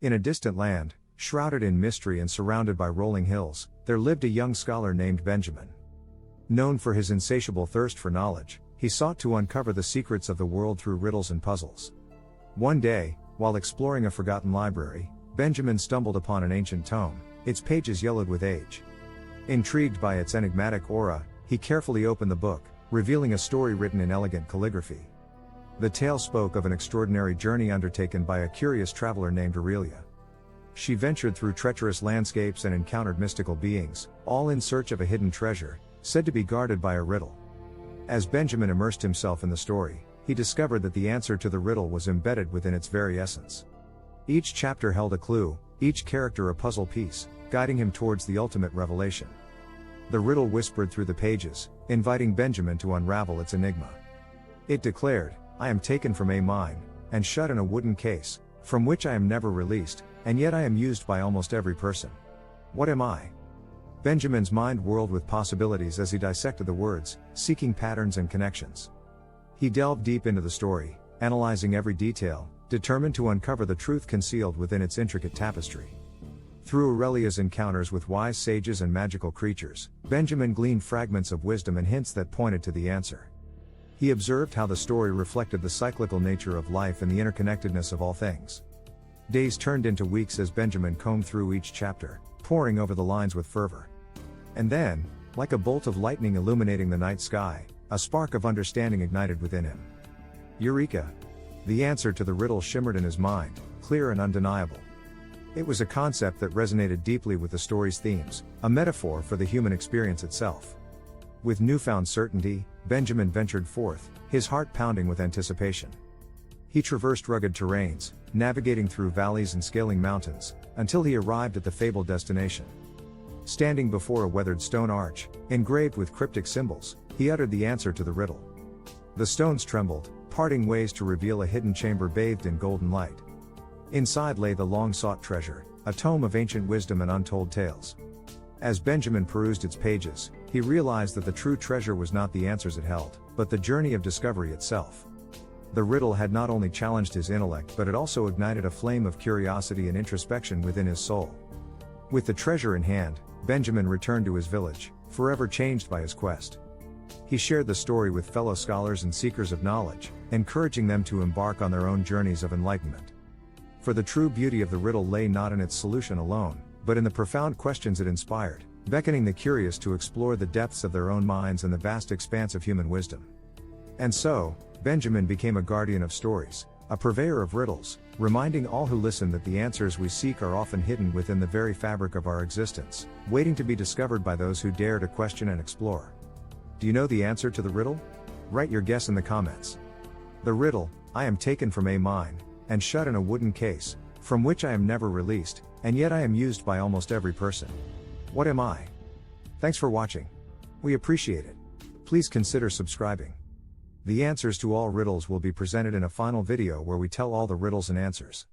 In a distant land, shrouded in mystery and surrounded by rolling hills, there lived a young scholar named Benjamin. Known for his insatiable thirst for knowledge, he sought to uncover the secrets of the world through riddles and puzzles. One day, while exploring a forgotten library, Benjamin stumbled upon an ancient tome, its pages yellowed with age. Intrigued by its enigmatic aura, he carefully opened the book, revealing a story written in elegant calligraphy. The tale spoke of an extraordinary journey undertaken by a curious traveler named Aurelia. She ventured through treacherous landscapes and encountered mystical beings, all in search of a hidden treasure, said to be guarded by a riddle. As Benjamin immersed himself in the story, he discovered that the answer to the riddle was embedded within its very essence. Each chapter held a clue, each character a puzzle piece, guiding him towards the ultimate revelation. The riddle whispered through the pages, inviting Benjamin to unravel its enigma. It declared, "I am taken from a mine, and shut in a wooden case, from which I am never released, and yet I am used by almost every person. What am I?" Benjamin's mind whirled with possibilities as he dissected the words, seeking patterns and connections. He delved deep into the story, analyzing every detail, determined to uncover the truth concealed within its intricate tapestry. Through Aurelia's encounters with wise sages and magical creatures, Benjamin gleaned fragments of wisdom and hints that pointed to the answer. He observed how the story reflected the cyclical nature of life and the interconnectedness of all things. Days turned into weeks as Benjamin combed through each chapter, poring over the lines with fervor. And then, like a bolt of lightning illuminating the night sky, a spark of understanding ignited within him. Eureka! The answer to the riddle shimmered in his mind, clear and undeniable. It was a concept that resonated deeply with the story's themes, a metaphor for the human experience itself. With newfound certainty, Benjamin ventured forth, his heart pounding with anticipation. He traversed rugged terrains, navigating through valleys and scaling mountains, until he arrived at the fabled destination. Standing before a weathered stone arch, engraved with cryptic symbols, he uttered the answer to the riddle. The stones trembled, parting ways to reveal a hidden chamber bathed in golden light. Inside lay the long-sought treasure, a tome of ancient wisdom and untold tales. As Benjamin perused its pages, he realized that the true treasure was not the answers it held, but the journey of discovery itself. The riddle had not only challenged his intellect but it also ignited a flame of curiosity and introspection within his soul. With the treasure in hand, Benjamin returned to his village, forever changed by his quest. He shared the story with fellow scholars and seekers of knowledge, encouraging them to embark on their own journeys of enlightenment. For the true beauty of the riddle lay not in its solution alone, but in the profound questions it inspired, beckoning the curious to explore the depths of their own minds and the vast expanse of human wisdom. And so, Benjamin became a guardian of stories, a purveyor of riddles, reminding all who listen that the answers we seek are often hidden within the very fabric of our existence, waiting to be discovered by those who dare to question and explore. Do you know the answer to the riddle? Write your guess in the comments. The riddle: I am taken from a mine, and shut in a wooden case, from which I am never released, and yet I am used by almost every person. What am I? Thanks for watching. We appreciate it. Please consider subscribing. The answers to all riddles will be presented in a final video where we tell all the riddles and answers.